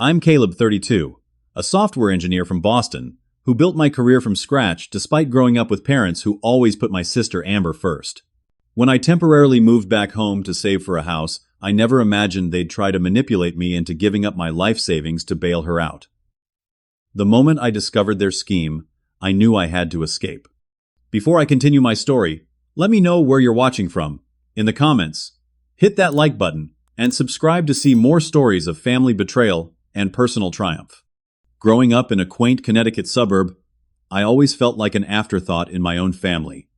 I'm Caleb, 32, a software engineer from Boston, who built my career from scratch despite growing up with parents who always put my sister Amber first. When I temporarily moved back home to save for a house, I never imagined they'd try to manipulate me into giving up my life savings to bail her out. The moment I discovered their scheme, I knew I had to escape. Before I continue my story, let me know where you're watching from in the comments. Hit that like button and subscribe to see more stories of family betrayal and personal triumph. Growing up in a quaint Connecticut suburb, I always felt like an afterthought in my own family.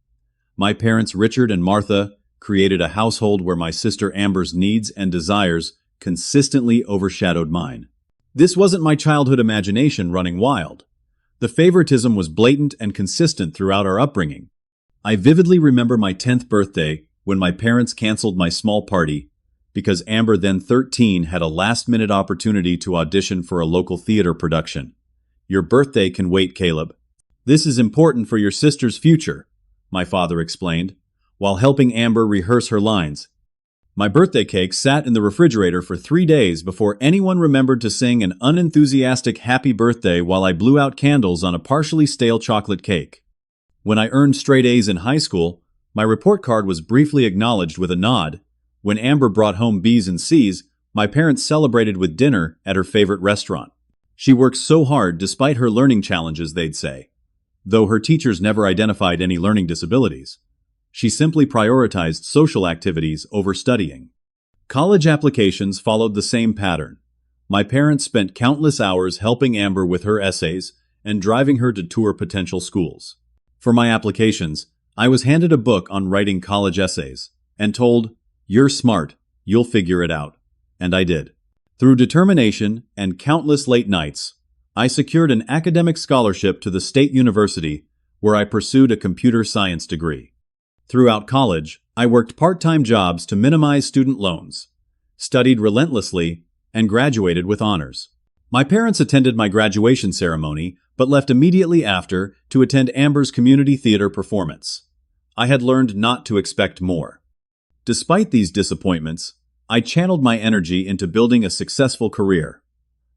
My parents, Richard and Martha, created a household where my sister Amber's needs and desires consistently overshadowed mine. This wasn't my childhood imagination running wild. The favoritism was blatant and consistent throughout our upbringing. I vividly remember my 10th birthday when my parents canceled my small party because Amber, then 13, had a last-minute opportunity to audition for a local theater production. "Your birthday can wait, Caleb. This is important for your sister's future," my father explained, while helping Amber rehearse her lines. My birthday cake sat in the refrigerator for 3 days before anyone remembered to sing an unenthusiastic happy birthday while I blew out candles on a partially stale chocolate cake. When I earned straight A's in high school, my report card was briefly acknowledged with a nod. When Amber brought home B's and C's, my parents celebrated with dinner at her favorite restaurant. "She works so hard despite her learning challenges," they'd say, though her teachers never identified any learning disabilities. She simply prioritized social activities over studying. College applications followed the same pattern. My parents spent countless hours helping Amber with her essays and driving her to tour potential schools. For my applications, I was handed a book on writing college essays and told, "You're smart, you'll figure it out." And I did. Through determination and countless late nights, I secured an academic scholarship to the State University, where I pursued a computer science degree. Throughout college, I worked part-time jobs to minimize student loans, studied relentlessly, and graduated with honors. My parents attended my graduation ceremony, but left immediately after to attend Amber's community theater performance. I had learned not to expect more. Despite these disappointments, I channeled my energy into building a successful career.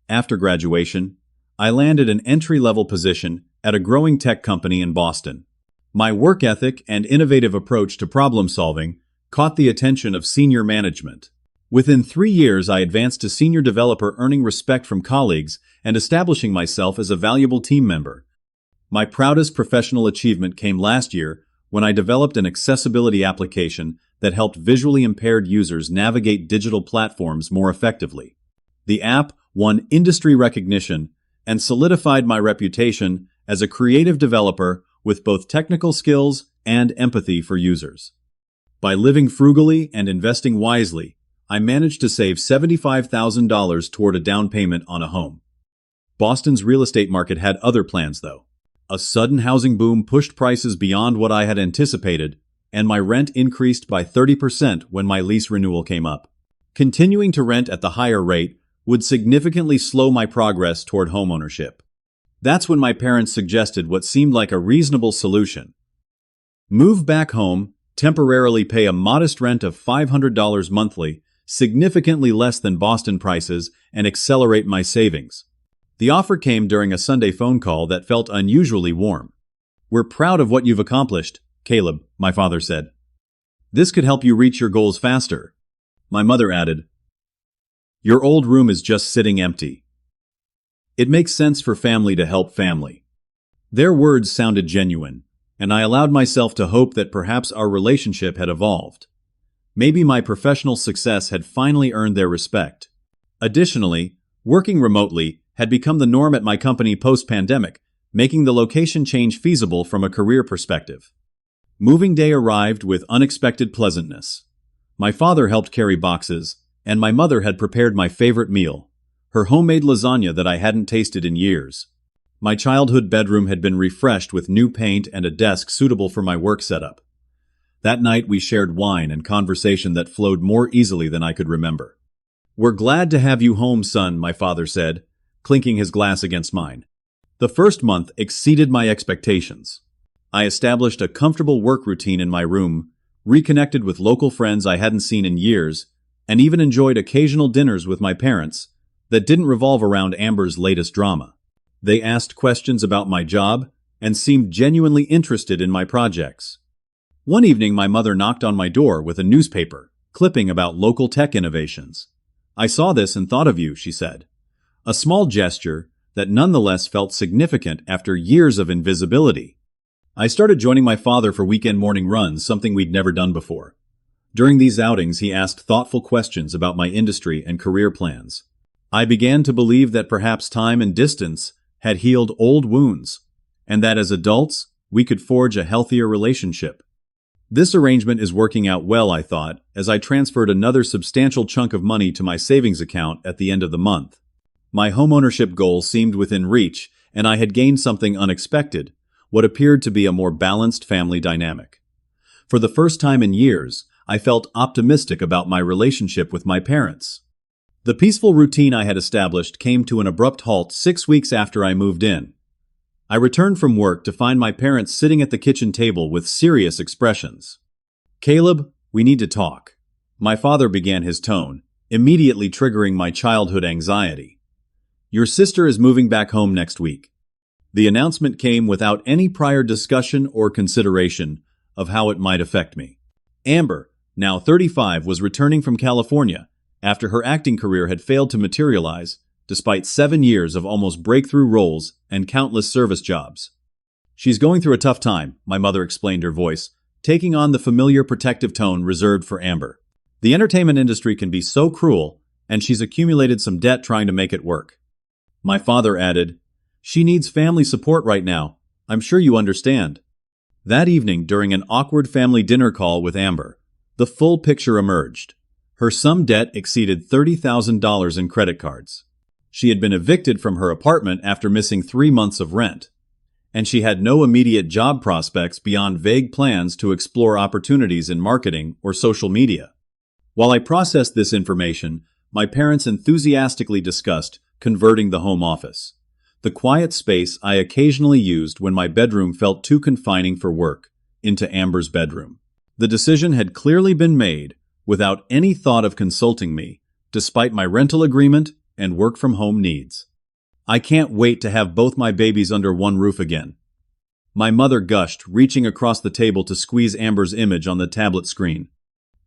After graduation, I landed an entry-level position at a growing tech company in Boston. My work ethic and innovative approach to problem-solving caught the attention of senior management. Within 3 years, I advanced to senior developer, earning respect from colleagues and establishing myself as a valuable team member. My proudest professional achievement came last year when I developed an accessibility application that helped visually impaired users navigate digital platforms more effectively. The app won industry recognition and solidified my reputation as a creative developer with both technical skills and empathy for users. By living frugally and investing wisely, I managed to save $75,000 toward a down payment on a home. Boston's real estate market had other plans, though. A sudden housing boom pushed prices beyond what I had anticipated, and my rent increased by 30% when my lease renewal came up. Continuing to rent at the higher rate would significantly slow my progress toward homeownership. That's when my parents suggested what seemed like a reasonable solution. Move back home, temporarily pay a modest rent of $500 monthly, significantly less than Boston prices, and accelerate my savings. The offer came during a Sunday phone call that felt unusually warm. "We're proud of what you've accomplished, Caleb," my father said. "This could help you reach your goals faster." My mother added, "Your old room is just sitting empty. It makes sense for family to help family." Their words sounded genuine, and I allowed myself to hope that perhaps our relationship had evolved. Maybe my professional success had finally earned their respect. Additionally, working remotely had become the norm at my company post-pandemic, making the location change feasible from a career perspective. Moving day arrived with unexpected pleasantness. My father helped carry boxes, and my mother had prepared my favorite meal, her homemade lasagna that I hadn't tasted in years. My childhood bedroom had been refreshed with new paint and a desk suitable for my work setup. That night we shared wine and conversation that flowed more easily than I could remember. "We're glad to have you home, son," my father said, clinking his glass against mine. The first month exceeded my expectations. I established a comfortable work routine in my room, reconnected with local friends I hadn't seen in years, and even enjoyed occasional dinners with my parents, that didn't revolve around Amber's latest drama. They asked questions about my job and seemed genuinely interested in my projects. One evening, my mother knocked on my door with a newspaper clipping about local tech innovations. "I saw this and thought of you," she said. A small gesture that nonetheless felt significant after years of invisibility. I started joining my father for weekend morning runs, something we'd never done before. During these outings, he asked thoughtful questions about my industry and career plans. I began to believe that perhaps time and distance had healed old wounds, and that as adults, we could forge a healthier relationship. This arrangement is working out well, I thought, as I transferred another substantial chunk of money to my savings account at the end of the month. My homeownership goal seemed within reach, and I had gained something unexpected, what appeared to be a more balanced family dynamic. For the first time in years, I felt optimistic about my relationship with my parents. The peaceful routine I had established came to an abrupt halt 6 weeks after I moved in. I returned from work to find my parents sitting at the kitchen table with serious expressions. "Caleb, we need to talk." My father began his tone, immediately triggering my childhood anxiety. "Your sister is moving back home next week." The announcement came without any prior discussion or consideration of how it might affect me. Amber, now 35, was returning from California after her acting career had failed to materialize, despite 7 years of almost breakthrough roles and countless service jobs. "She's going through a tough time," my mother explained, her voice taking on the familiar protective tone reserved for Amber. "The entertainment industry can be so cruel, and she's accumulated some debt trying to make it work." My father added, "She needs family support right now. I'm sure you understand." That evening, during an awkward family dinner call with Amber, the full picture emerged. Her sum debt exceeded $30,000 in credit cards. She had been evicted from her apartment after missing 3 months of rent, and she had no immediate job prospects beyond vague plans to explore opportunities in marketing or social media. While I processed this information, my parents enthusiastically discussed converting the home office, the quiet space I occasionally used when my bedroom felt too confining for work, into Amber's bedroom. The decision had clearly been made without any thought of consulting me, despite my rental agreement and work-from-home needs. "I can't wait to have both my babies under one roof again." My mother gushed, reaching across the table to squeeze Amber's image on the tablet screen.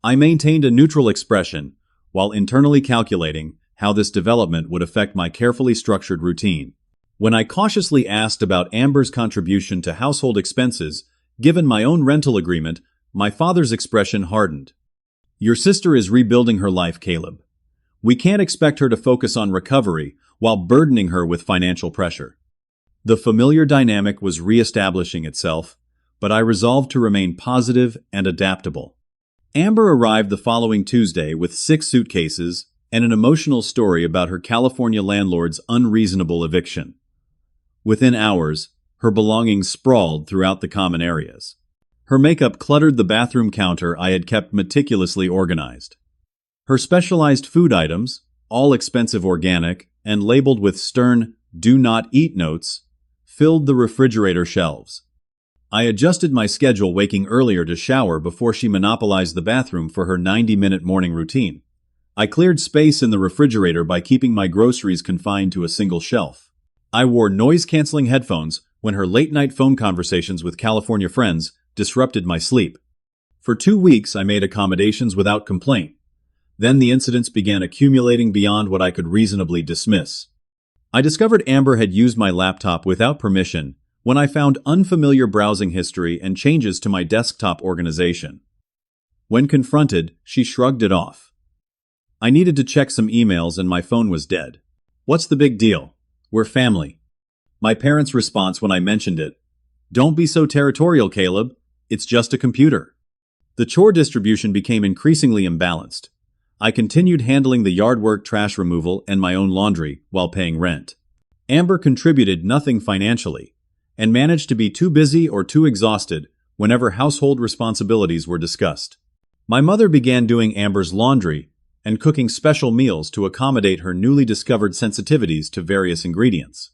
I maintained a neutral expression, while internally calculating how this development would affect my carefully structured routine. When I cautiously asked about Amber's contribution to household expenses, given my own rental agreement, my father's expression hardened. "Your sister is rebuilding her life, Caleb. We can't expect her to focus on recovery while burdening her with financial pressure." The familiar dynamic was reestablishing itself, but I resolved to remain positive and adaptable. Amber arrived the following Tuesday with 6 suitcases and an emotional story about her California landlord's unreasonable eviction. Within hours, her belongings sprawled throughout the common areas. Her makeup cluttered the bathroom counter I had kept meticulously organized. Her specialized food items, all expensive organic and labeled with stern "do not eat" notes, filled the refrigerator shelves. I adjusted my schedule, waking earlier to shower before she monopolized the bathroom for her 90-minute morning routine. I cleared space in the refrigerator by keeping my groceries confined to a single shelf. I wore noise-canceling headphones when her late-night phone conversations with California friends disrupted my sleep. For 2 weeks, I made accommodations without complaint. Then the incidents began accumulating beyond what I could reasonably dismiss. I discovered Amber had used my laptop without permission when I found unfamiliar browsing history and changes to my desktop organization. When confronted, she shrugged it off. I needed to check some emails and my phone was dead. "What's the big deal? We're family." My parents' response when I mentioned it: "Don't be so territorial, Caleb. It's just a computer." The chore distribution became increasingly imbalanced. I continued handling the yard work, trash removal, and my own laundry while paying rent. Amber contributed nothing financially and managed to be too busy or too exhausted whenever household responsibilities were discussed. My mother began doing Amber's laundry and cooking special meals to accommodate her newly discovered sensitivities to various ingredients.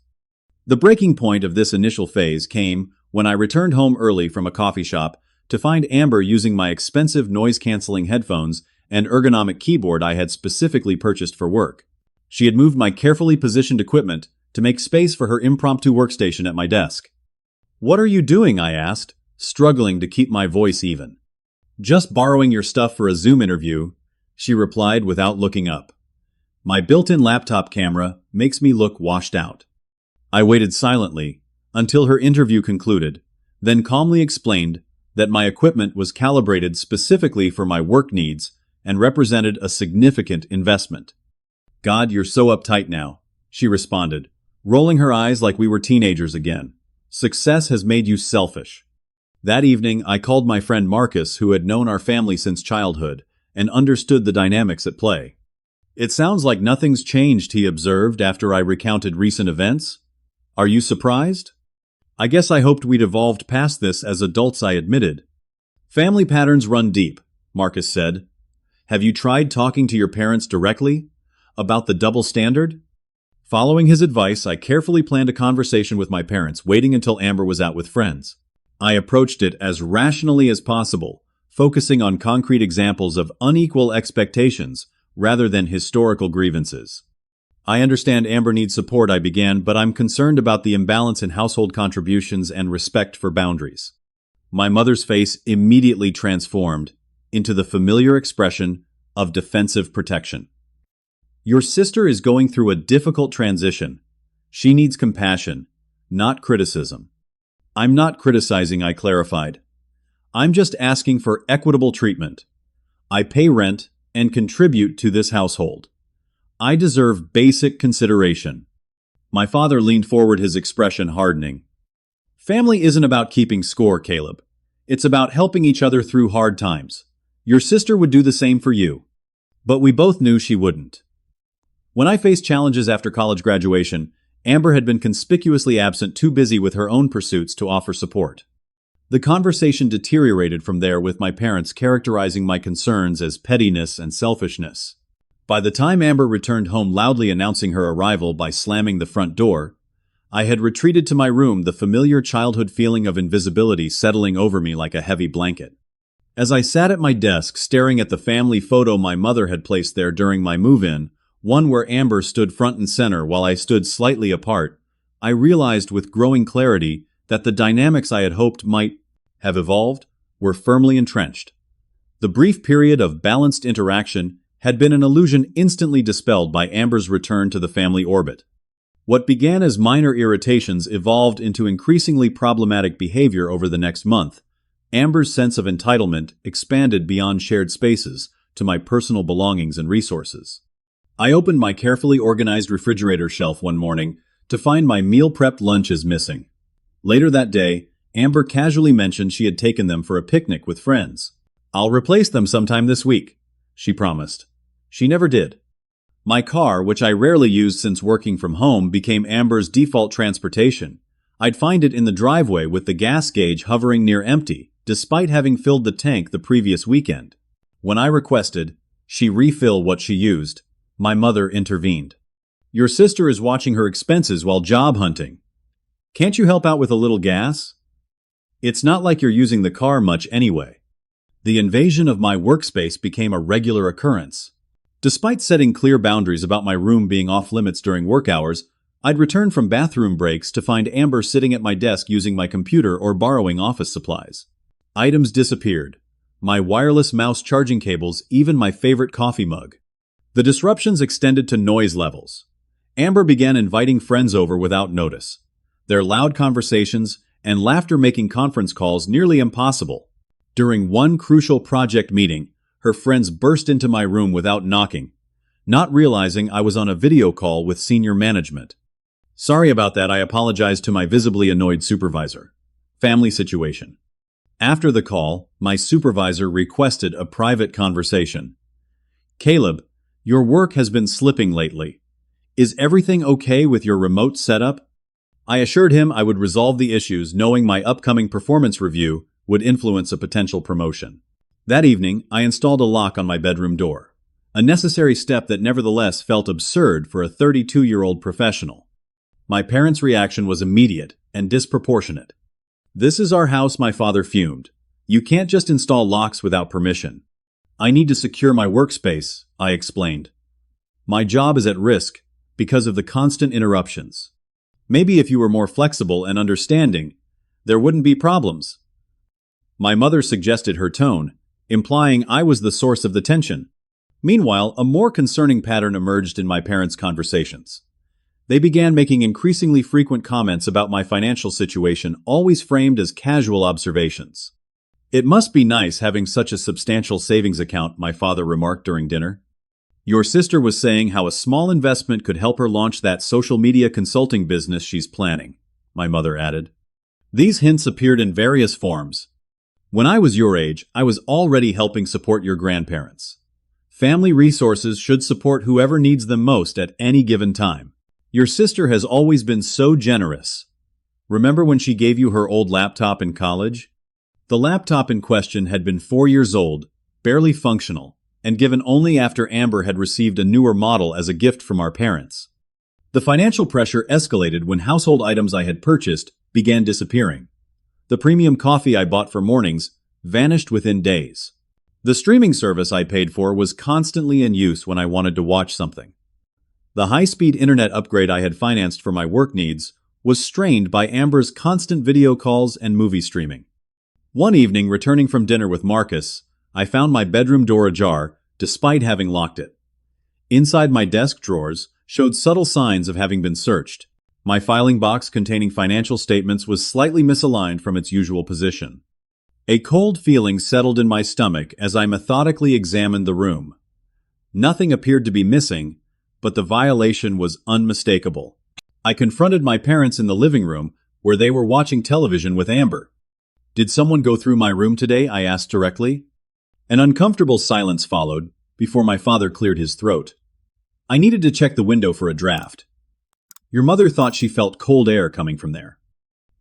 The breaking point of this initial phase came when I returned home early from a coffee shop to find Amber using my expensive noise-canceling headphones and ergonomic keyboard I had specifically purchased for work. She had moved my carefully positioned equipment to make space for her impromptu workstation at my desk. "What are you doing?" I asked, struggling to keep my voice even. "Just borrowing your stuff for a Zoom interview," she replied without looking up. My built-in laptop camera makes me look washed out. I waited silently until her interview concluded, then calmly explained that my equipment was calibrated specifically for my work needs and represented a significant investment. "God, you're so uptight now," she responded, rolling her eyes like we were teenagers again. "Success has made you selfish." That evening, I called my friend Marcus, who had known our family since childhood and understood the dynamics at play. "It sounds like nothing's changed," he observed after I recounted recent events. "Are you surprised?" "I guess I hoped we'd evolved past this as adults," I admitted. "Family patterns run deep," Marcus said. "Have you tried talking to your parents directly about the double standard?" Following his advice, I carefully planned a conversation with my parents, waiting until Amber was out with friends. I approached it as rationally as possible, focusing on concrete examples of unequal expectations rather than historical grievances. "I understand Amber needs support," I began, "but I'm concerned about the imbalance in household contributions and respect for boundaries." My mother's face immediately transformed into the familiar expression of defensive protection. "Your sister is going through a difficult transition. She needs compassion, not criticism." "I'm not criticizing," I clarified. "I'm just asking for equitable treatment. I pay rent and contribute to this household. I deserve basic consideration." My father leaned forward, his expression hardening. "Family isn't about keeping score, Caleb. It's about helping each other through hard times. Your sister would do the same for you." But we both knew she wouldn't. When I faced challenges after college graduation, Amber had been conspicuously absent, too busy with her own pursuits to offer support. The conversation deteriorated from there, with my parents characterizing my concerns as pettiness and selfishness. By the time Amber returned home, loudly announcing her arrival by slamming the front door, I had retreated to my room, the familiar childhood feeling of invisibility settling over me like a heavy blanket. As I sat at my desk staring at the family photo my mother had placed there during my move-in, one where Amber stood front and center while I stood slightly apart, I realized with growing clarity that the dynamics I had hoped might have evolved were firmly entrenched. The brief period of balanced interaction had been an illusion instantly dispelled by Amber's return to the family orbit. What began as minor irritations evolved into increasingly problematic behavior over the next month. Amber's sense of entitlement expanded beyond shared spaces to my personal belongings and resources. I opened my carefully organized refrigerator shelf one morning to find my meal-prepped lunches missing. Later that day, Amber casually mentioned she had taken them for a picnic with friends. "I'll replace them sometime this week," she promised. She never did. My car, which I rarely used since working from home, became Amber's default transportation. I'd find it in the driveway with the gas gauge hovering near empty, despite having filled the tank the previous weekend. When I requested she refill what she used, my mother intervened. "Your sister is watching her expenses while job hunting. Can't you help out with a little gas? It's not like you're using the car much anyway." The invasion of my workspace became a regular occurrence. Despite setting clear boundaries about my room being off-limits during work hours, I'd return from bathroom breaks to find Amber sitting at my desk using my computer or borrowing office supplies. Items disappeared. My wireless mouse, charging cables, even my favorite coffee mug. The disruptions extended to noise levels. Amber began inviting friends over without notice, their loud conversations and laughter making conference calls nearly impossible. During one crucial project meeting, her friends burst into my room without knocking, not realizing I was on a video call with senior management. "Sorry about that," I apologized to my visibly annoyed supervisor. Family situation. After the call, my supervisor requested a private conversation. "Caleb, your work has been slipping lately. Is everything okay with your remote setup?" I assured him I would resolve the issues, knowing my upcoming performance review would influence a potential promotion. That evening, I installed a lock on my bedroom door, a necessary step that nevertheless felt absurd for a 32-year-old professional. My parents' reaction was immediate and disproportionate. "This is our house," my father fumed. "You can't just install locks without permission." "I need to secure my workspace," I explained. My job is at risk because of the constant interruptions. Maybe if you were more flexible and understanding, there wouldn't be problems. My mother suggested her tone, implying I was the source of the tension. Meanwhile, a more concerning pattern emerged in my parents' conversations. They began making increasingly frequent comments about my financial situation, always framed as casual observations. "It must be nice having such a substantial savings account," my father remarked during dinner. "Your sister was saying how a small investment could help her launch that social media consulting business she's planning," my mother added. These hints appeared in various forms. "When I was your age, I was already helping support your grandparents. Family resources should support whoever needs them most at any given time. Your sister has always been so generous. Remember when she gave you her old laptop in college?" The laptop in question had been 4 years old, barely functional, and given only after Amber had received a newer model as a gift from our parents. The financial pressure escalated when household items I had purchased began disappearing. The premium coffee I bought for mornings vanished within days. The streaming service I paid for was constantly in use when I wanted to watch something. The high-speed internet upgrade I had financed for my work needs was strained by Amber's constant video calls and movie streaming. One evening, returning from dinner with Marcus, I found my bedroom door ajar, despite having locked it. Inside my desk drawers showed subtle signs of having been searched. My filing box containing financial statements was slightly misaligned from its usual position. A cold feeling settled in my stomach as I methodically examined the room. Nothing appeared to be missing, but the violation was unmistakable. I confronted my parents in the living room, where they were watching television with Amber. "Did someone go through my room today?" I asked directly. An uncomfortable silence followed, before my father cleared his throat. "I needed to check the window for a draft. Your mother thought she felt cold air coming from there."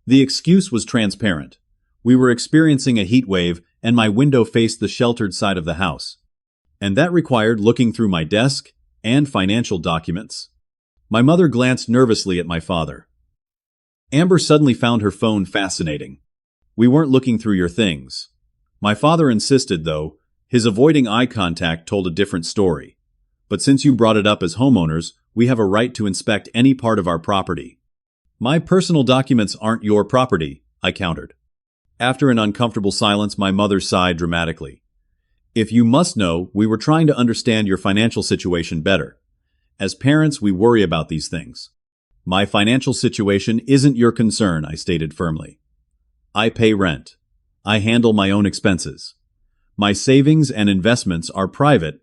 The excuse was transparent. We were experiencing a heat wave, and my window faced the sheltered side of the house. And that required looking through my desk and financial documents. My mother glanced nervously at my father. Amber suddenly found her phone fascinating. "We weren't looking through your things." My father insisted, though. His avoiding eye contact told a different story. "But since you brought it up as homeowners, we have a right to inspect any part of our property." "My personal documents aren't your property," I countered. After an uncomfortable silence, my mother sighed dramatically. "If you must know, we were trying to understand your financial situation better. As parents, we worry about these things." "My financial situation isn't your concern," I stated firmly. "I pay rent. I handle my own expenses. My savings and investments are private."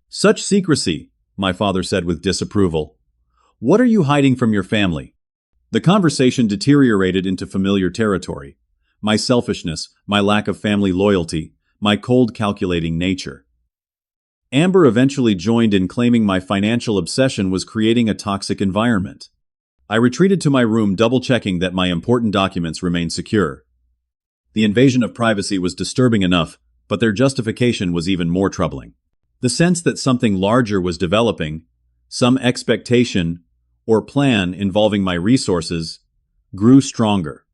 "Such secrecy," my father said with disapproval. "What are you hiding from your family?" The conversation deteriorated into familiar territory. My selfishness, my lack of family loyalty, my cold, calculating nature. Amber eventually joined in, claiming my financial obsession was creating a toxic environment. I retreated to my room, double-checking that my important documents remained secure. The invasion of privacy was disturbing enough, but their justification was even more troubling. The sense that something larger was developing, some expectation or plan involving my resources, grew stronger.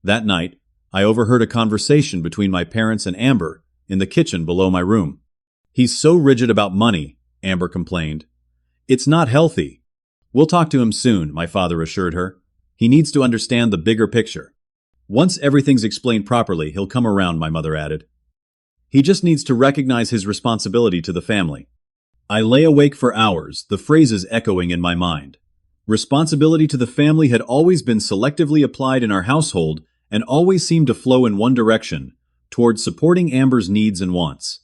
That night, I overheard a conversation between my parents and Amber in the kitchen below my room. "He's so rigid about money," Amber complained. "It's not healthy." "We'll talk to him soon," my father assured her. "He needs to understand the bigger picture." "Once everything's explained properly, he'll come around," my mother added. "He just needs to recognize his responsibility to the family." I lay awake for hours, the phrases echoing in my mind. Responsibility to the family had always been selectively applied in our household and always seemed to flow in one direction, toward supporting Amber's needs and wants.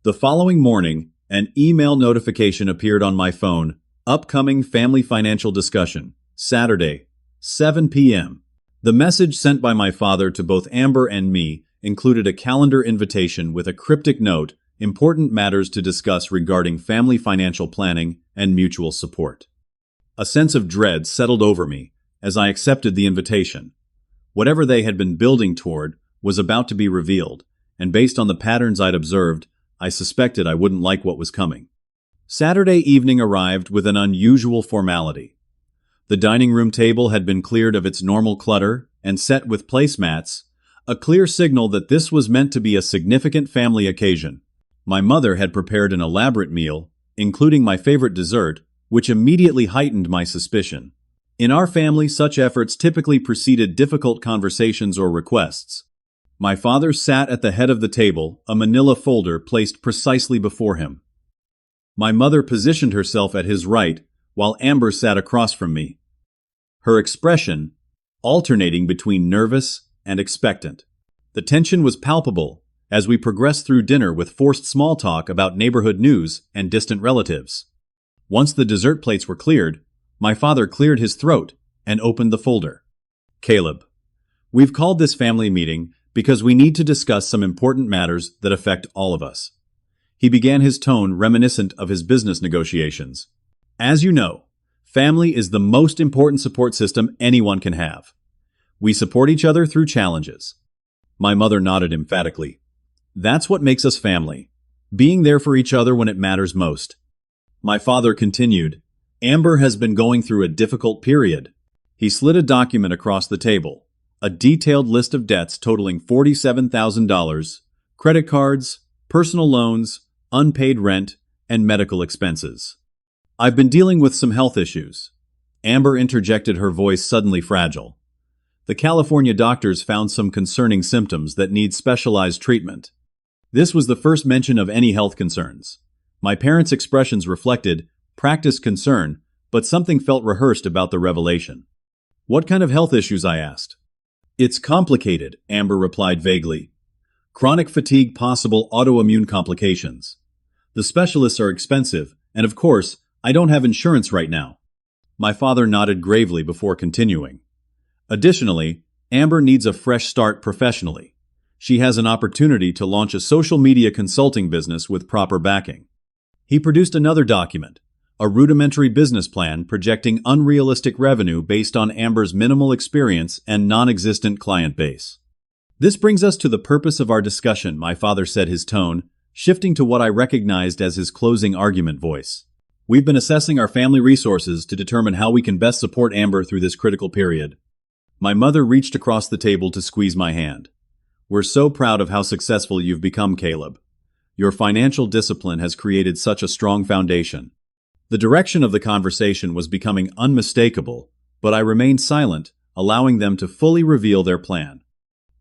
The following morning, an email notification appeared on my phone. "Upcoming family financial discussion, Saturday, 7 p.m. The message, sent by my father to both Amber and me, included a calendar invitation with a cryptic note: "Important matters to discuss regarding family financial planning and mutual support." A sense of dread settled over me as I accepted the invitation. Whatever they had been building toward was about to be revealed, and based on the patterns I'd observed, I suspected I wouldn't like what was coming. Saturday evening arrived with an unusual formality. The dining room table had been cleared of its normal clutter and set with placemats, a clear signal that this was meant to be a significant family occasion. My mother had prepared an elaborate meal, including my favorite dessert, which immediately heightened my suspicion. In our family, such efforts typically preceded difficult conversations or requests. My father sat at the head of the table, a manila folder placed precisely before him. My mother positioned herself at his right, while Amber sat across from me. Her expression, alternating between nervous and expectant. The tension was palpable as we progressed through dinner with forced small talk about neighborhood news and distant relatives. Once the dessert plates were cleared, my father cleared his throat and opened the folder. Caleb, we've called this family meeting because we need to discuss some important matters that affect all of us. He began his tone reminiscent of his business negotiations. As you know, family is the most important support system anyone can have. We support each other through challenges. My mother nodded emphatically. That's what makes us family. Being there for each other when it matters most. My father continued. Amber has been going through a difficult period. He slid a document across the table. A detailed list of debts totaling $47,000, credit cards, personal loans, unpaid rent, and medical expenses. I've been dealing with some health issues. Amber interjected, her voice suddenly fragile. The California doctors found some concerning symptoms that need specialized treatment. This was the first mention of any health concerns. My parents' expressions reflected practiced concern, but something felt rehearsed about the revelation. What kind of health issues? I asked. It's complicated, Amber replied vaguely. Chronic fatigue, possible autoimmune complications. The specialists are expensive, and of course, I don't have insurance right now. My father nodded gravely before continuing. Additionally, Amber needs a fresh start professionally. She has an opportunity to launch a social media consulting business with proper backing. He produced another document, a rudimentary business plan projecting unrealistic revenue based on Amber's minimal experience and non-existent client base. This brings us to the purpose of our discussion, my father said, his tone shifting to what I recognized as his closing argument voice. We've been assessing our family resources to determine how we can best support Amber through this critical period. My mother reached across the table to squeeze my hand. We're so proud of how successful you've become, Caleb. Your financial discipline has created such a strong foundation. The direction of the conversation was becoming unmistakable, but I remained silent, allowing them to fully reveal their plan.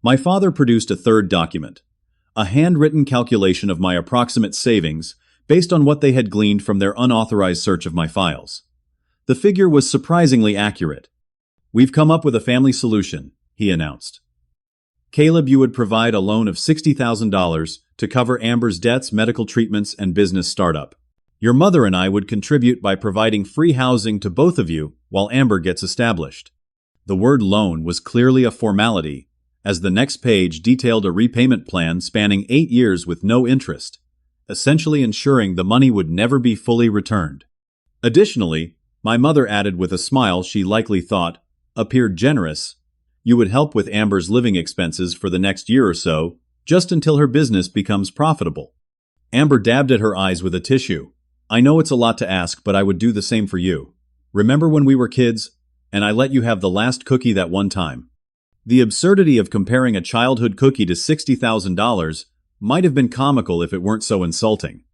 My father produced a third document, a handwritten calculation of my approximate savings based on what they had gleaned from their unauthorized search of my files. The figure was surprisingly accurate. We've come up with a family solution, he announced. Caleb, you would provide a loan of $60,000 to cover Amber's debts, medical treatments, and business startup. Your mother and I would contribute by providing free housing to both of you while Amber gets established. The word loan was clearly a formality, as the next page detailed a repayment plan spanning 8 years with no interest, essentially ensuring the money would never be fully returned. Additionally, my mother added with a smile she likely thought appeared generous, you would help with Amber's living expenses for the next year or so, just until her business becomes profitable. Amber dabbed at her eyes with a tissue. I know it's a lot to ask, but I would do the same for you. Remember when we were kids, and I let you have the last cookie that one time? The absurdity of comparing a childhood cookie to $60,000 might have been comical if it weren't so insulting.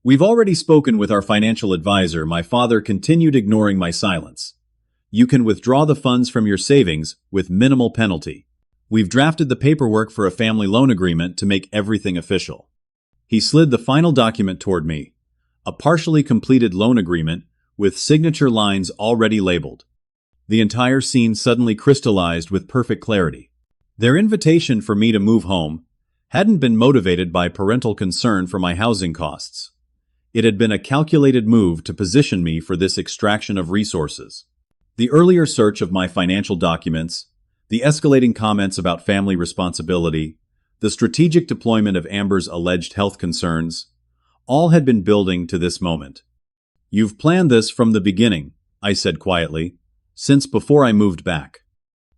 We've already spoken with our financial advisor, my father continued, ignoring my silence. You can withdraw the funds from your savings with minimal penalty. We've drafted the paperwork for a family loan agreement to make everything official. He slid the final document toward me, a partially completed loan agreement with signature lines already labeled. The entire scene suddenly crystallized with perfect clarity. Their invitation for me to move home hadn't been motivated by parental concern for my housing costs. It had been a calculated move to position me for this extraction of resources. The earlier search of my financial documents, the escalating comments about family responsibility, the strategic deployment of Amber's alleged health concerns, all had been building to this moment. You've planned this from the beginning, I said quietly, since before I moved back.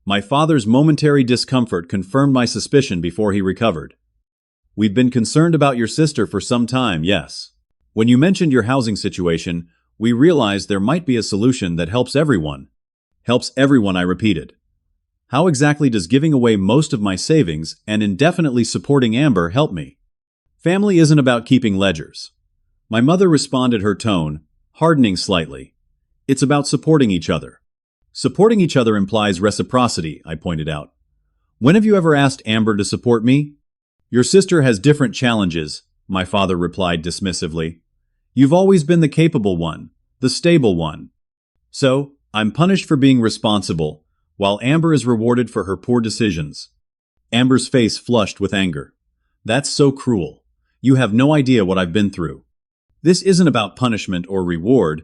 My father's momentary discomfort confirmed my suspicion before he recovered. We've been concerned about your sister for some time, yes. When you mentioned your housing situation, we realized there might be a solution that helps everyone. Helps everyone, I repeated. How exactly does giving away most of my savings and indefinitely supporting Amber help me? Family isn't about keeping ledgers. My mother responded, her tone hardening slightly. It's about supporting each other. Supporting each other implies reciprocity, I pointed out. When have you ever asked Amber to support me? Your sister has different challenges, my father replied dismissively. You've always been the capable one, the stable one. So, I'm punished for being responsible, while Amber is rewarded for her poor decisions. Amber's face flushed with anger. That's so cruel. You have no idea what I've been through. This isn't about punishment or reward.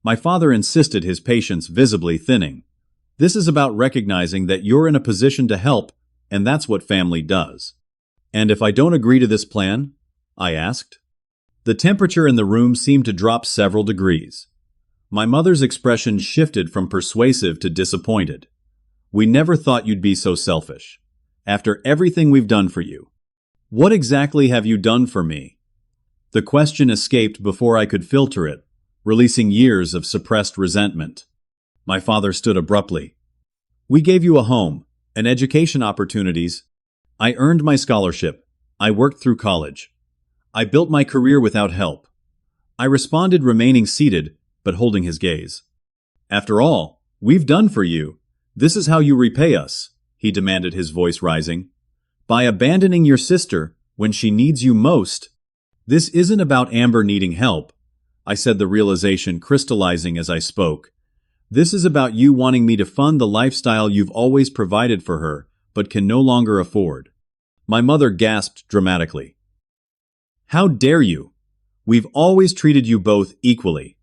My father insisted, his patience visibly thinning. This is about recognizing that you're in a position to help, and that's what family does. And if I don't agree to this plan? I asked. The temperature in the room seemed to drop several degrees. My mother's expression shifted from persuasive to disappointed. We never thought you'd be so selfish. After everything we've done for you. What exactly have you done for me? The question escaped before I could filter it, releasing years of suppressed resentment. My father stood abruptly. We gave you a home, and education opportunities. I earned my scholarship. I worked through college. I built my career without help. I responded, remaining seated, but holding his gaze. After all, we've done for you. This is how you repay us, he demanded, his voice rising. By abandoning your sister when she needs you most. This isn't about Amber needing help, I said, the realization crystallizing as I spoke. This is about you wanting me to fund the lifestyle you've always provided for her, but can no longer afford. My mother gasped dramatically. How dare you? We've always treated you both equally.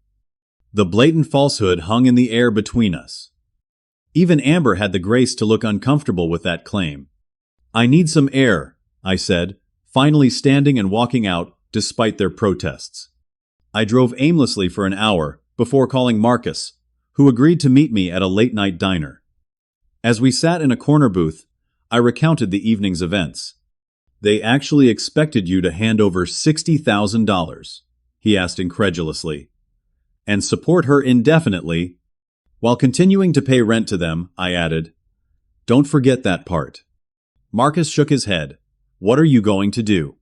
The blatant falsehood hung in the air between us. Even Amber had the grace to look uncomfortable with that claim. I need some air, I said, finally standing and walking out despite their protests. I drove aimlessly for an hour before calling Marcus, who agreed to meet me at a late-night diner. As we sat in a corner booth, I recounted the evening's events. They actually expected you to hand over $60,000, he asked incredulously, and support her indefinitely, while continuing to pay rent to them, I added. Don't forget that part. Marcus shook his head. What are you going to do?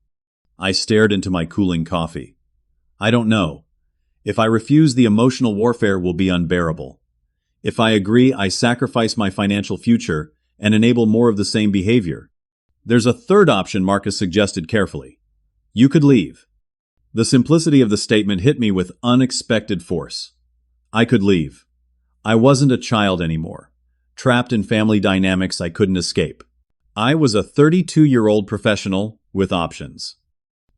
I stared into my cooling coffee. I don't know. If I refuse, the emotional warfare will be unbearable. If I agree, I sacrifice my financial future and enable more of the same behavior. There's a third option, Marcus suggested carefully. You could leave. The simplicity of the statement hit me with unexpected force. I could leave. I wasn't a child anymore, trapped in family dynamics I couldn't escape. I was a 32-year-old professional with options.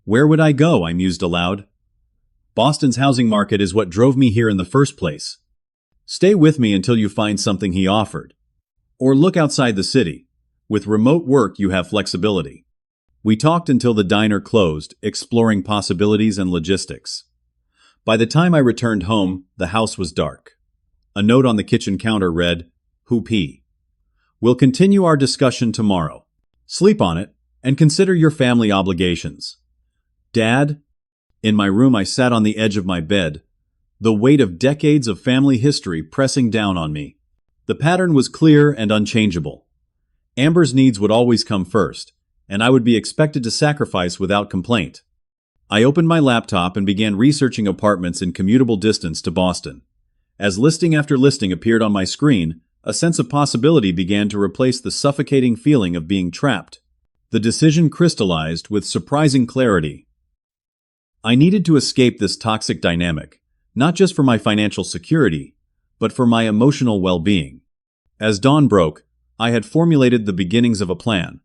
Where would I go? I mused aloud. Boston's housing market is what drove me here in the first place. Stay with me until you find something, he offered. Or look outside the city. With remote work, you have flexibility. We talked until the diner closed, exploring possibilities and logistics. By the time I returned home, the house was dark. A note on the kitchen counter read, Hoop he. We'll continue our discussion tomorrow. Sleep on it, and consider your family obligations. Dad? In my room, I sat on the edge of my bed, the weight of decades of family history pressing down on me. The pattern was clear and unchangeable. Amber's needs would always come first, and I would be expected to sacrifice without complaint. I opened my laptop and began researching apartments in commutable distance to Boston. As listing after listing appeared on my screen, a sense of possibility began to replace the suffocating feeling of being trapped. The decision crystallized with surprising clarity. I needed to escape this toxic dynamic, not just for my financial security, but for my emotional well-being. As dawn broke, I had formulated the beginnings of a plan.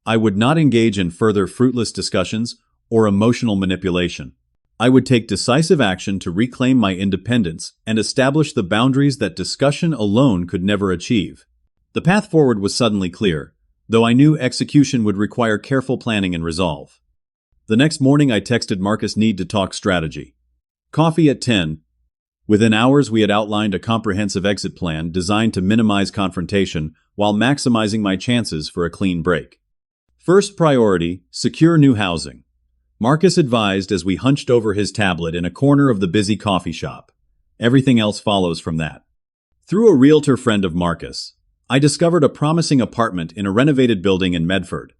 I would not engage in further fruitless discussions or emotional manipulation. I would take decisive action to reclaim my independence and establish the boundaries that discussion alone could never achieve. The path forward was suddenly clear, though I knew execution would require careful planning and resolve. The next morning, I texted Marcus, need to talk strategy. Coffee at 10. Within hours, we had outlined a comprehensive exit plan designed to minimize confrontation while maximizing my chances for a clean break. First priority, secure new housing. Marcus advised as we hunched over his tablet in a corner of the busy coffee shop. Everything else follows from that. Through a realtor friend of Marcus, I discovered a promising apartment in a renovated building in Medford,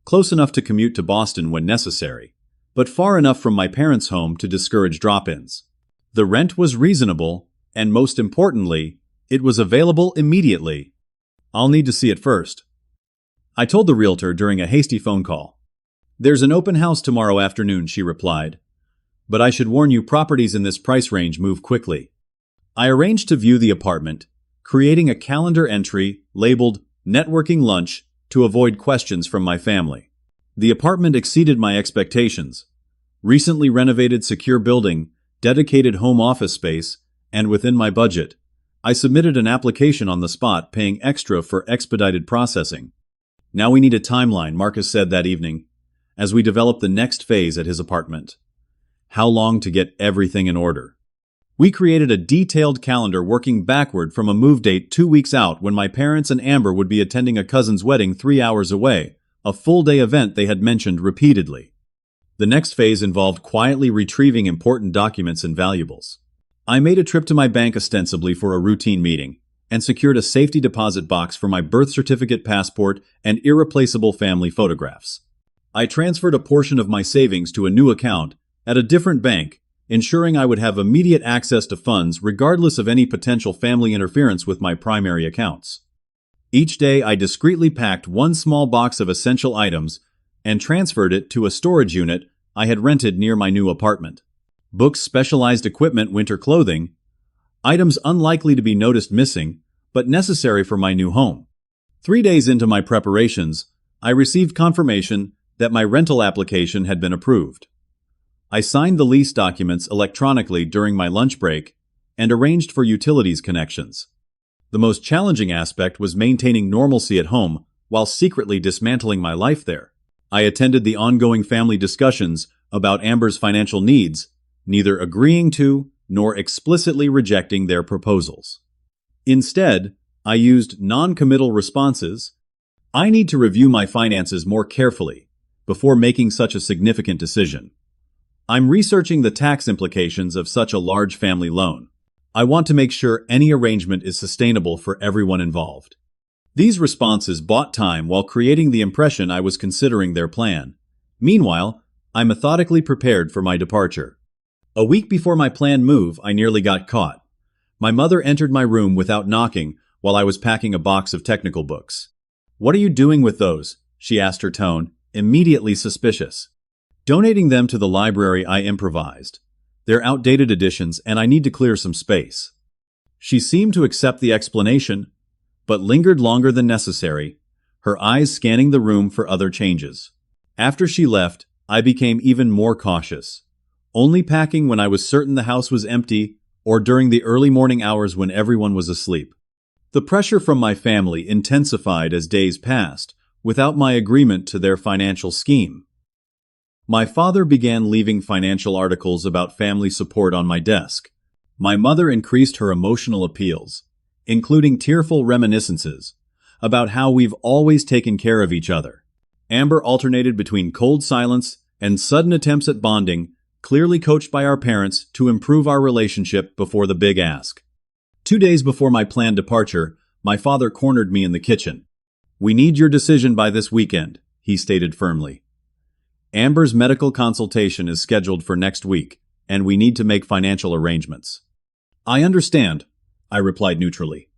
close enough to commute to Boston when necessary, but far enough from my parents' home to discourage drop-ins. The rent was reasonable, and most importantly, it was available immediately. I'll need to see it first, I told the realtor during a hasty phone call. There's an open house tomorrow afternoon, she replied. But I should warn you, properties in this price range move quickly. I arranged to view the apartment, creating a calendar entry labeled Networking Lunch to avoid questions from my family. The apartment exceeded my expectations. Recently renovated secure building, dedicated home office space, and within my budget. I submitted an application on the spot, paying extra for expedited processing. Now we need a timeline, Marcus said that evening, as we developed the next phase at his apartment. How long to get everything in order? We created a detailed calendar working backward from a move date 2 weeks out when my parents and Amber would be attending a cousin's wedding 3 hours away, a full-day event they had mentioned repeatedly. The next phase involved quietly retrieving important documents and valuables. I made a trip to my bank ostensibly for a routine meeting, and secured a safety deposit box for my birth certificate, passport, and irreplaceable family photographs. I transferred a portion of my savings to a new account at a different bank, ensuring I would have immediate access to funds regardless of any potential family interference with my primary accounts. Each day I discreetly packed one small box of essential items and transferred it to a storage unit I had rented near my new apartment. Books, specialized equipment, winter clothing, items unlikely to be noticed missing, but necessary for my new home. 3 days into my preparations, I received confirmation that my rental application had been approved. I signed the lease documents electronically during my lunch break and arranged for utilities connections. The most challenging aspect was maintaining normalcy at home while secretly dismantling my life there. I attended the ongoing family discussions about Amber's financial needs, neither agreeing to nor explicitly rejecting their proposals. Instead, I used non-committal responses. I need to review my finances more carefully before making such a significant decision. I'm researching the tax implications of such a large family loan. I want to make sure any arrangement is sustainable for everyone involved. These responses bought time while creating the impression I was considering their plan. Meanwhile, I methodically prepared for my departure. A week before my planned move, I nearly got caught. My mother entered my room without knocking while I was packing a box of technical books. "What are you doing with those?" she asked, her tone immediately suspicious. "Donating them to the library," I improvised. "They're outdated editions and I need to clear some space." She seemed to accept the explanation, but lingered longer than necessary, her eyes scanning the room for other changes. After she left, I became even more cautious, only packing when I was certain the house was empty or during the early morning hours when everyone was asleep. The pressure from my family intensified as days passed, without my agreement to their financial scheme. My father began leaving financial articles about family support on my desk. My mother increased her emotional appeals, including tearful reminiscences about how we've always taken care of each other. Amber alternated between cold silence and sudden attempts at bonding, clearly coached by our parents to improve our relationship before the big ask. 2 days before my planned departure, my father cornered me in the kitchen. "We need your decision by this weekend," he stated firmly. "Amber's medical consultation is scheduled for next week, and we need to make financial arrangements." "I understand," I replied neutrally.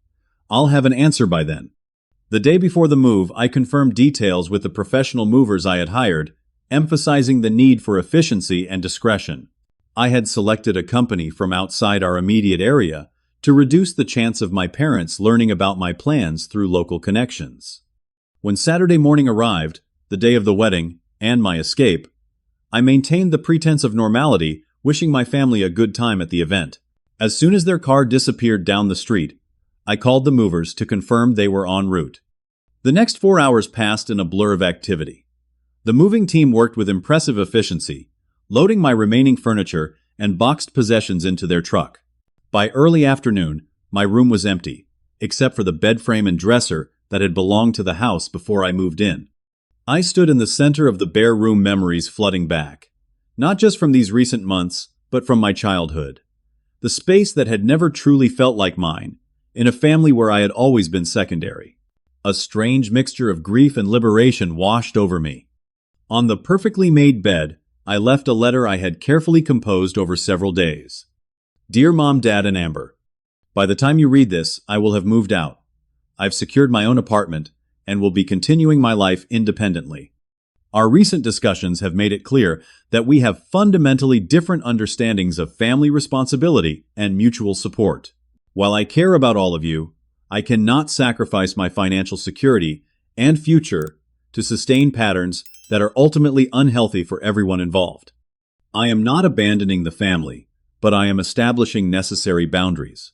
"I'll have an answer by then." The day before the move, I confirmed details with the professional movers I had hired, emphasizing the need for efficiency and discretion. I had selected a company from outside our immediate area to reduce the chance of my parents learning about my plans through local connections. When Saturday morning arrived, the day of the wedding, and my escape, I maintained the pretense of normality, wishing my family a good time at the event. As soon as their car disappeared down the street, I called the movers to confirm they were en route. The next 4 hours passed in a blur of activity. The moving team worked with impressive efficiency, loading my remaining furniture and boxed possessions into their truck. By early afternoon, my room was empty, except for the bed frame and dresser that had belonged to the house before I moved in. I stood in the center of the bare room, memories flooding back, not just from these recent months, but from my childhood. The space that had never truly felt like mine, in a family where I had always been secondary. A strange mixture of grief and liberation washed over me. On the perfectly made bed, I left a letter I had carefully composed over several days. Dear Mom, Dad, and Amber, by the time you read this, I will have moved out. I've secured my own apartment and will be continuing my life independently. Our recent discussions have made it clear that we have fundamentally different understandings of family responsibility and mutual support. While I care about all of you, I cannot sacrifice my financial security and future to sustain patterns that are ultimately unhealthy for everyone involved. I am not abandoning the family, but I am establishing necessary boundaries.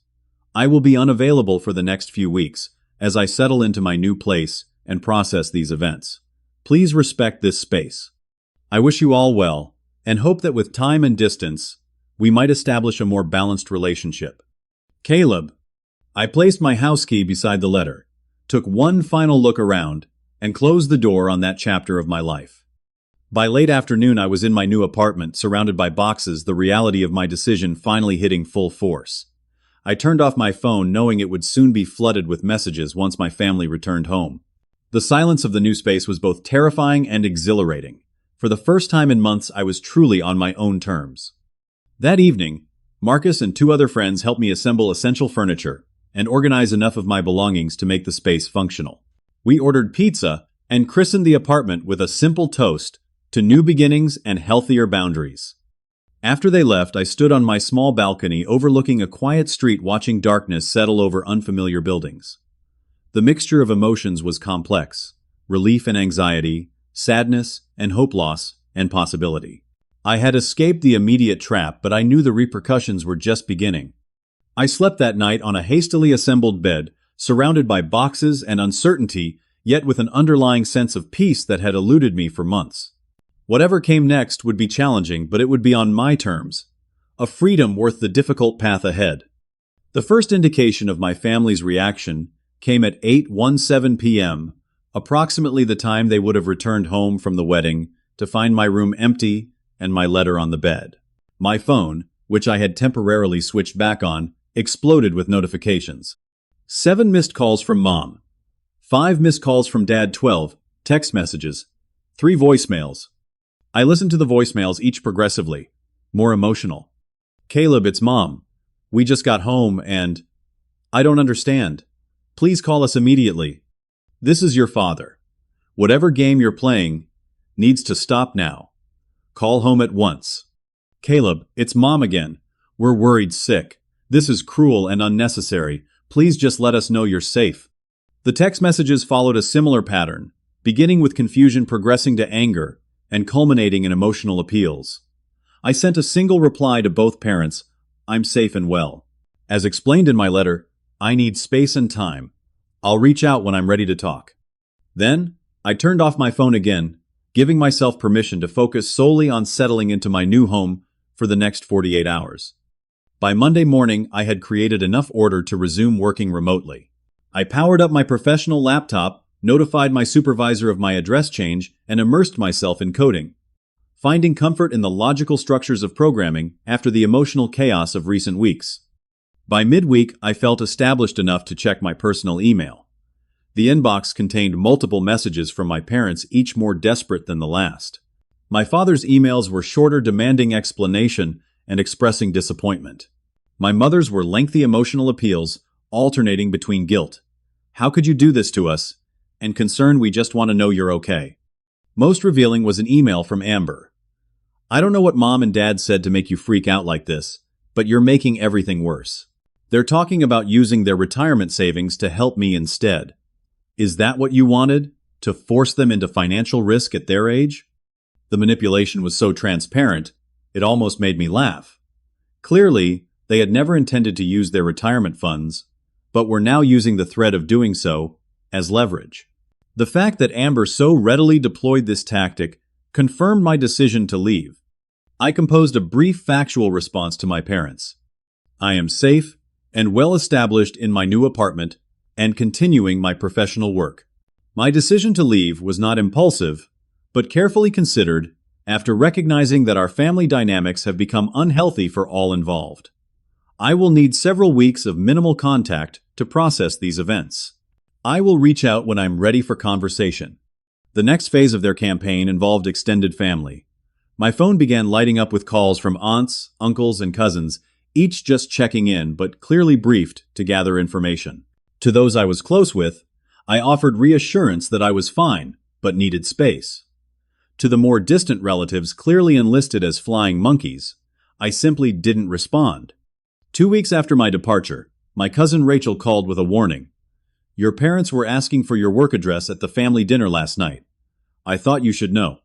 I will be unavailable for the next few weeks as I settle into my new place and process these events. Please respect this space. I wish you all well, and hope that with time and distance, we might establish a more balanced relationship. Caleb. I placed my house key beside the letter, took one final look around, and closed the door on that chapter of my life. By late afternoon, I was in my new apartment, surrounded by boxes, the reality of my decision finally hitting full force. I turned off my phone, knowing it would soon be flooded with messages once my family returned home. The silence of the new space was both terrifying and exhilarating. For the first time in months, I was truly on my own terms. That evening, Marcus and 2 other friends helped me assemble essential furniture and organize enough of my belongings to make the space functional. We ordered pizza and christened the apartment with a simple toast to new beginnings and healthier boundaries. After they left, I stood on my small balcony overlooking a quiet street, watching darkness settle over unfamiliar buildings. The mixture of emotions was complex: relief and anxiety, sadness and hope, loss and possibility. I had escaped the immediate trap, but I knew the repercussions were just beginning. I slept that night on a hastily assembled bed, surrounded by boxes and uncertainty, yet with an underlying sense of peace that had eluded me for months. Whatever came next would be challenging, but it would be on my terms, a freedom worth the difficult path ahead. The first indication of my family's reaction came at 8:17 p.m., approximately the time they would have returned home from the wedding, to find my room empty and my letter on the bed. My phone, which I had temporarily switched back on, exploded with notifications. 7 missed calls from Mom, 5 missed calls from Dad, 12 text messages, 3 voicemails. I listened to the voicemails, each progressively more emotional. Caleb, it's Mom. We just got home and I don't understand. Please call us immediately. This is your father. Whatever game you're playing needs to stop now. Call home at once. Caleb, it's Mom again. We're worried sick. This is cruel and unnecessary. Please just let us know you're safe. The text messages followed a similar pattern, beginning with confusion, progressing to anger, and culminating in emotional appeals. I sent a single reply to both parents: I'm safe and well. As explained in my letter, I need space and time. I'll reach out when I'm ready to talk. Then, I turned off my phone again, giving myself permission to focus solely on settling into my new home for the next 48 hours. By Monday morning, I had created enough order to resume working remotely. I powered up my professional laptop, notified my supervisor of my address change, and immersed myself in coding, finding comfort in the logical structures of programming after the emotional chaos of recent weeks. By midweek, I felt established enough to check my personal email. The inbox contained multiple messages from my parents, each more desperate than the last. My father's emails were shorter, demanding explanation and expressing disappointment. My mother's were lengthy emotional appeals, alternating between guilt, "How could you do this to us?" and concern, "We just want to know you're okay." Most revealing was an email from Amber. "I don't know what Mom and Dad said to make you freak out like this, but you're making everything worse. They're talking about using their retirement savings to help me instead. Is that what you wanted? To force them into financial risk at their age?" The manipulation was so transparent, it almost made me laugh. Clearly, they had never intended to use their retirement funds, but were now using the threat of doing so as leverage. The fact that Amber so readily deployed this tactic confirmed my decision to leave. I composed a brief factual response to my parents. I am safe and well established in my new apartment and continuing my professional work. My decision to leave was not impulsive, but carefully considered after recognizing that our family dynamics have become unhealthy for all involved. I will need several weeks of minimal contact to process these events. I will reach out when I'm ready for conversation. The next phase of their campaign involved extended family. My phone began lighting up with calls from aunts, uncles, and cousins, each just checking in but clearly briefed to gather information. To those I was close with, I offered reassurance that I was fine, but needed space. To the more distant relatives clearly enlisted as flying monkeys, I simply didn't respond. 2 weeks after my departure, my cousin Rachel called with a warning. Your parents were asking for your work address at the family dinner last night. I thought you should know.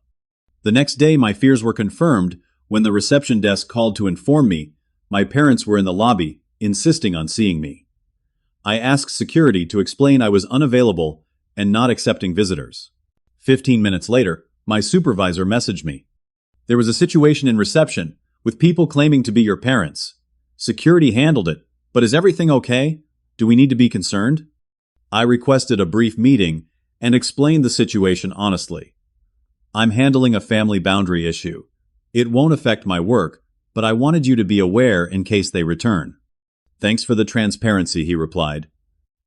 The next day, my fears were confirmed when the reception desk called to inform me my parents were in the lobby, insisting on seeing me. I asked security to explain I was unavailable and not accepting visitors. 15 minutes later, my supervisor messaged me. There was a situation in reception with people claiming to be your parents. Security handled it, but is everything okay? Do we need to be concerned? I requested a brief meeting and explained the situation honestly. I'm handling a family boundary issue. It won't affect my work, but I wanted you to be aware in case they return. Thanks for the transparency, he replied.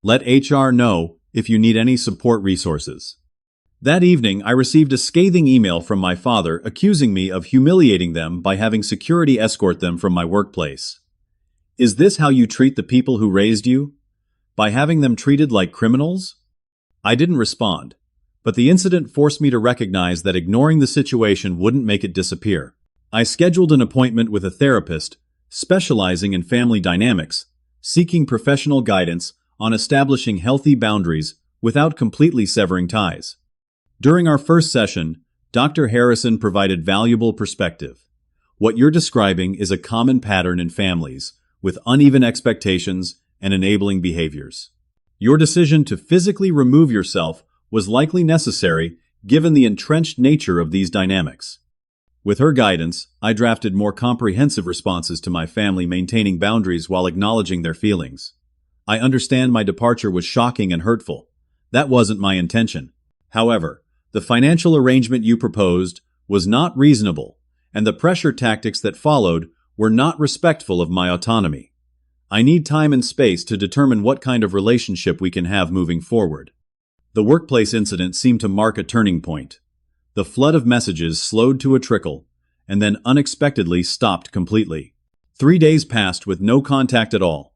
Let HR know if you need any support resources. That evening, I received a scathing email from my father accusing me of humiliating them by having security escort them from my workplace. Is this how you treat the people who raised you? By having them treated like criminals? I didn't respond, but the incident forced me to recognize that ignoring the situation wouldn't make it disappear. I scheduled an appointment with a therapist specializing in family dynamics, seeking professional guidance on establishing healthy boundaries without completely severing ties. During our first session, Dr. Harrison provided valuable perspective. What you're describing is a common pattern in families, with uneven expectations and enabling behaviors. Your decision to physically remove yourself was likely necessary given the entrenched nature of these dynamics. With her guidance, I drafted more comprehensive responses to my family, maintaining boundaries while acknowledging their feelings. I understand my departure was shocking and hurtful. That wasn't my intention. However, the financial arrangement you proposed was not reasonable, and the pressure tactics that followed were not respectful of my autonomy. I need time and space to determine what kind of relationship we can have moving forward. The workplace incident seemed to mark a turning point. The flood of messages slowed to a trickle, and then unexpectedly stopped completely. 3 days passed with no contact at all,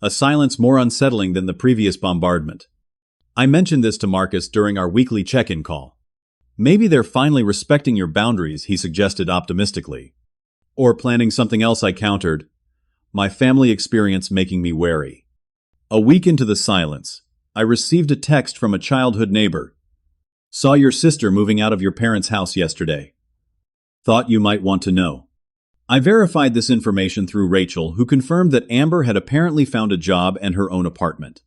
a silence more unsettling than the previous bombardment. I mentioned this to Marcus during our weekly check-in call. Maybe they're finally respecting your boundaries, he suggested optimistically. Or planning something else, I countered, my family experience making me wary. A week into the silence, I received a text from a childhood neighbor. Saw your sister moving out of your parents' house yesterday. Thought you might want to know. I verified this information through Rachel, who confirmed that Amber had apparently found a job and her own apartment.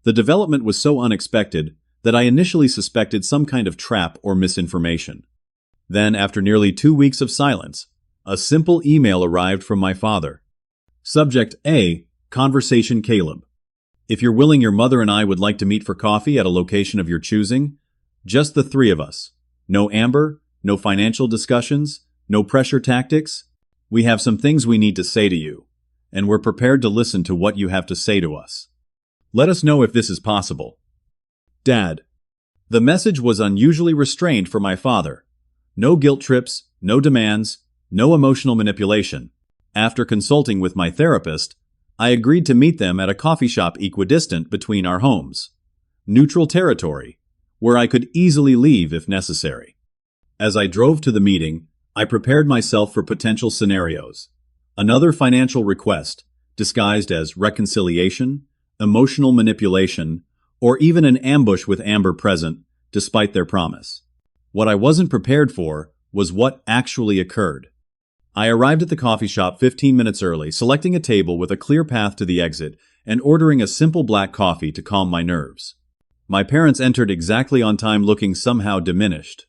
The development was so unexpected that I initially suspected some kind of trap or misinformation. Then, after nearly 2 weeks of silence, a simple email arrived from my father. Subject A, Conversation Caleb. If you're willing, your mother and I would like to meet for coffee at a location of your choosing. Just the 3 of us. No Amber, no financial discussions, no pressure tactics. We have some things we need to say to you, and we're prepared to listen to what you have to say to us. Let us know if this is possible. Dad. The message was unusually restrained for my father. No guilt trips, no demands, no emotional manipulation. After consulting with my therapist, I agreed to meet them at a coffee shop equidistant between our homes. Neutral territory, where I could easily leave if necessary. As I drove to the meeting, I prepared myself for potential scenarios. Another financial request, disguised as reconciliation, emotional manipulation, or even an ambush with Amber present, despite their promise. What I wasn't prepared for was what actually occurred. I arrived at the coffee shop 15 minutes early, selecting a table with a clear path to the exit and ordering a simple black coffee to calm my nerves. My parents entered exactly on time, looking somehow diminished.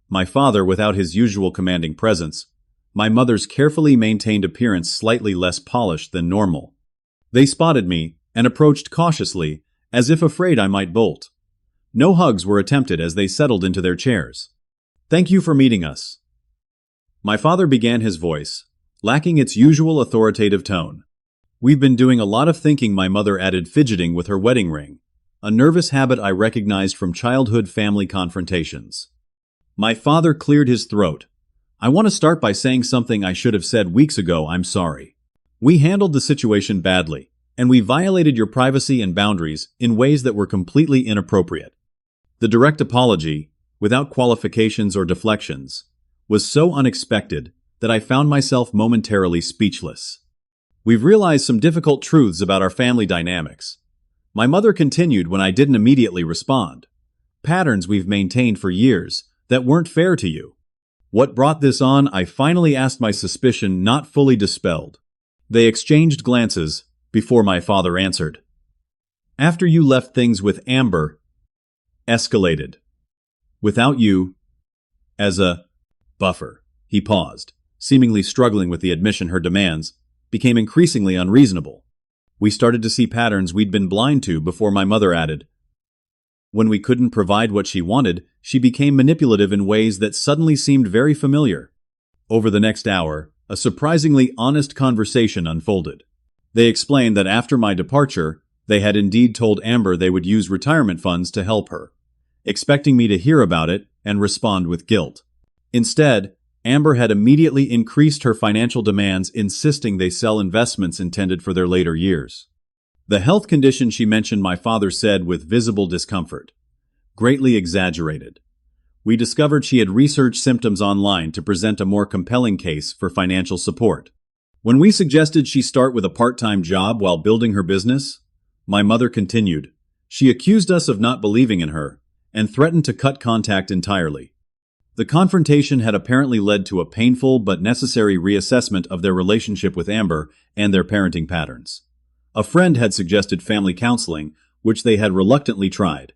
My father without his usual commanding presence, my mother's carefully maintained appearance slightly less polished than normal. They spotted me and approached cautiously, as if afraid I might bolt. No hugs were attempted as they settled into their chairs. Thank you for meeting us. My father began, his voice lacking its usual authoritative tone. We've been doing a lot of thinking, my mother added, fidgeting with her wedding ring, a nervous habit I recognized from childhood family confrontations. My father cleared his throat. I want to start by saying something I should have said weeks ago. I'm sorry. We handled the situation badly, and we violated your privacy and boundaries in ways that were completely inappropriate. The direct apology, without qualifications or deflections, was so unexpected that I found myself momentarily speechless. We've realized some difficult truths about our family dynamics. My mother continued when I didn't immediately respond. Patterns we've maintained for years that weren't fair to you. What brought this on? I finally asked, my suspicion not fully dispelled. They exchanged glances before my father answered. After you left, things with Amber escalated. Without you as a buffer. He paused, seemingly struggling with the admission her demands became increasingly unreasonable. We started to see patterns we'd been blind to before. My mother added. When we couldn't provide what she wanted, she became manipulative in ways that suddenly seemed very familiar. Over the next hour, a surprisingly honest conversation unfolded. They explained that after my departure, they had indeed told Amber they would use retirement funds to help her, expecting me to hear about it and respond with guilt. Instead, Amber had immediately increased her financial demands, insisting they sell investments intended for their later years. The health condition she mentioned, my father said with visible discomfort, greatly exaggerated. We discovered she had researched symptoms online to present a more compelling case for financial support. When we suggested she start with a part-time job while building her business, my mother continued, she accused us of not believing in her and threatened to cut contact entirely. The confrontation had apparently led to a painful but necessary reassessment of their relationship with Amber and their parenting patterns. A friend had suggested family counseling, which they had reluctantly tried.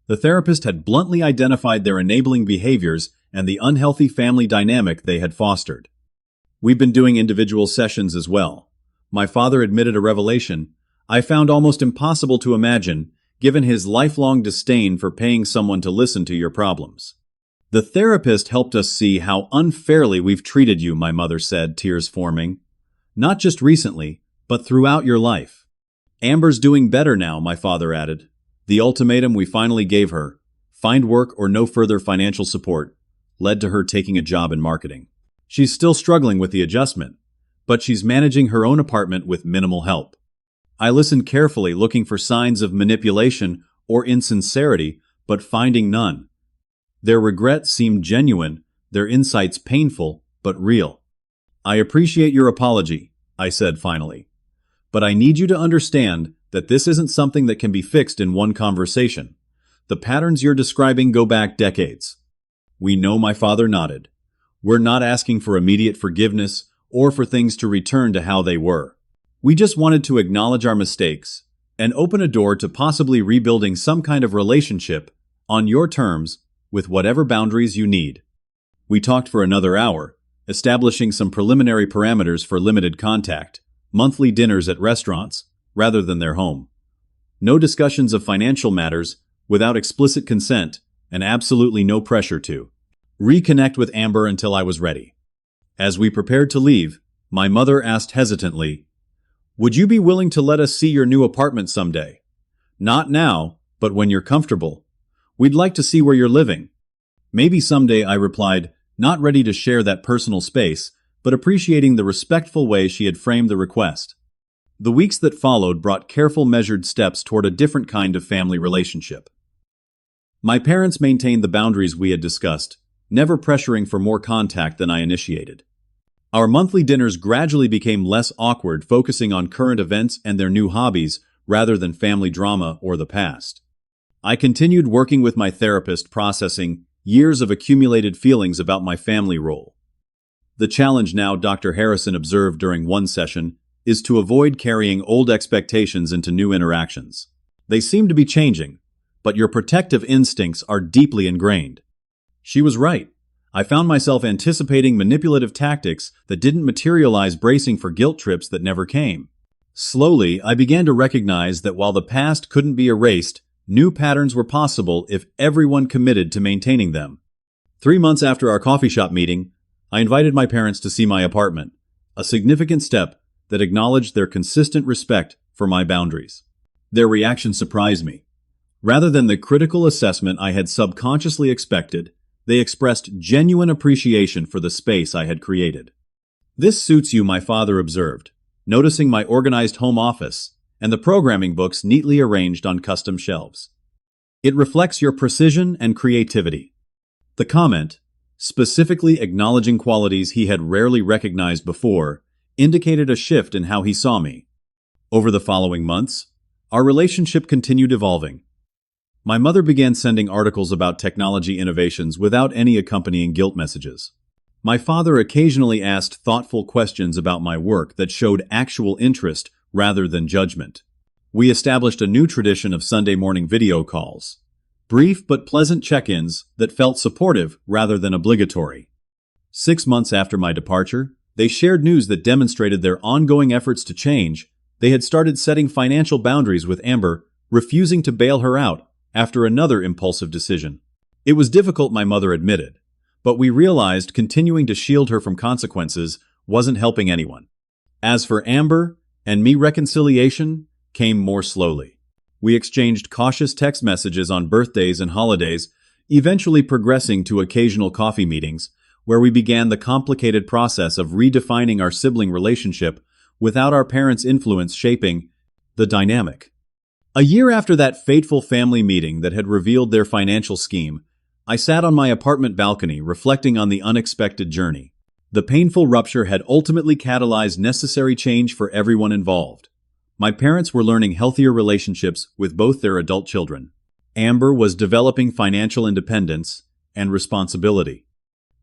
The therapist had bluntly identified their enabling behaviors and the unhealthy family dynamic they had fostered. We've been doing individual sessions as well. My father admitted a revelation I found almost impossible to imagine, given his lifelong disdain for paying someone to listen to your problems. The therapist helped us see how unfairly we've treated you, my mother said, tears forming. Not just recently, but throughout your life. Amber's doing better now, my father added. The ultimatum we finally gave her, find work or no further financial support, led to her taking a job in marketing. She's still struggling with the adjustment, but she's managing her own apartment with minimal help. I listened carefully, looking for signs of manipulation or insincerity, but finding none. Their regret seemed genuine, their insights painful, but real. I appreciate your apology, I said finally. But I need you to understand that this isn't something that can be fixed in one conversation. The patterns you're describing go back decades. We know, my father nodded. We're not asking for immediate forgiveness or for things to return to how they were. We just wanted to acknowledge our mistakes and open a door to possibly rebuilding some kind of relationship on your terms with whatever boundaries you need. We talked for another hour, establishing some preliminary parameters for limited contact, monthly dinners at restaurants, rather than their home. No discussions of financial matters without explicit consent, and absolutely no pressure to reconnect with Amber until I was ready. As we prepared to leave, my mother asked hesitantly, would you be willing to let us see your new apartment someday? Not now, but when you're comfortable. We'd like to see where you're living. Maybe someday, I replied, not ready to share that personal space, but appreciating the respectful way she had framed the request. The weeks that followed brought careful, measured steps toward a different kind of family relationship. My parents maintained the boundaries we had discussed, never pressuring for more contact than I initiated. Our monthly dinners gradually became less awkward, focusing on current events and their new hobbies rather than family drama or the past. I continued working with my therapist, processing years of accumulated feelings about my family role. The challenge now, Dr. Harrison observed during one session, is to avoid carrying old expectations into new interactions. They seem to be changing, but your protective instincts are deeply ingrained. She was right. I found myself anticipating manipulative tactics that didn't materialize, bracing for guilt trips that never came. Slowly, I began to recognize that while the past couldn't be erased, new patterns were possible if everyone committed to maintaining them. 3 months after our coffee shop meeting, I invited my parents to see my apartment, a significant step that acknowledged their consistent respect for my boundaries. Their reaction surprised me. Rather than the critical assessment I had subconsciously expected, They expressed genuine appreciation for the space I had created. "This suits you," my father observed, noticing my organized home office and the programming books neatly arranged on custom shelves. "It reflects your precision and creativity." The comment, specifically acknowledging qualities he had rarely recognized before, indicated a shift in how he saw me. Over the following months, our relationship continued evolving. My mother began sending articles about technology innovations without any accompanying guilt messages. My father occasionally asked thoughtful questions about my work that showed actual interest rather than judgment. We established a new tradition of Sunday morning video calls, brief but pleasant check-ins that felt supportive rather than obligatory. 6 months after my departure, they shared news that demonstrated their ongoing efforts to change. They had started setting financial boundaries with Amber, refusing to bail her out after another impulsive decision. It was difficult, my mother admitted, but we realized continuing to shield her from consequences wasn't helping anyone. As for Amber and me, reconciliation came more slowly. We exchanged cautious text messages on birthdays and holidays, eventually progressing to occasional coffee meetings, where we began the complicated process of redefining our sibling relationship without our parents' influence shaping the dynamic. A year after that fateful family meeting that had revealed their financial scheme, I sat on my apartment balcony reflecting on the unexpected journey. The painful rupture had ultimately catalyzed necessary change for everyone involved. My parents were learning healthier relationships with both their adult children. Amber was developing financial independence and responsibility.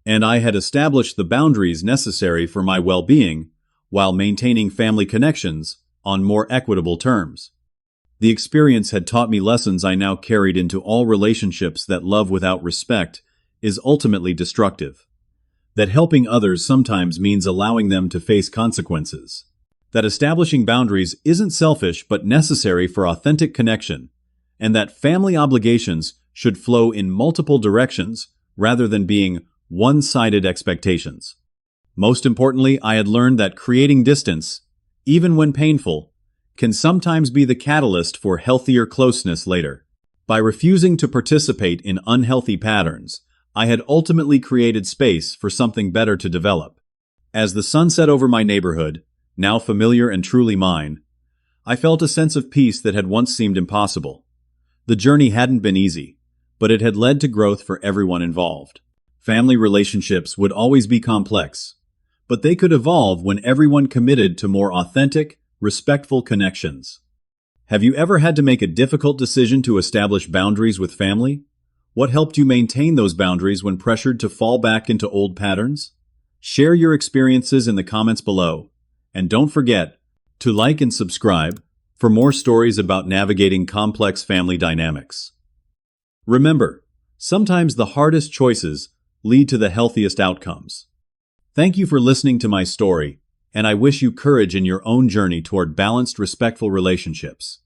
And I had established the boundaries necessary for my well-being while maintaining family connections on more equitable terms. The experience had taught me lessons I now carried into all relationships: that love without respect is ultimately destructive, that helping others sometimes means allowing them to face consequences, that establishing boundaries isn't selfish but necessary for authentic connection, and that family obligations should flow in multiple directions rather than being one-sided expectations. Most importantly, I had learned that creating distance, even when painful, can sometimes be the catalyst for healthier closeness later. By refusing to participate in unhealthy patterns, I had ultimately created space for something better to develop. As the sun set over my neighborhood, now familiar and truly mine, I felt a sense of peace that had once seemed impossible. The journey hadn't been easy, but it had led to growth for everyone involved. Family relationships would always be complex, but they could evolve when everyone committed to more authentic, respectful connections. Have you ever had to make a difficult decision to establish boundaries with family? What helped you maintain those boundaries when pressured to fall back into old patterns? Share your experiences in the comments below, and don't forget to like and subscribe for more stories about navigating complex family dynamics. Remember, sometimes the hardest choices lead to the healthiest outcomes. Thank you for listening to my story, and I wish you courage in your own journey toward balanced, respectful relationships.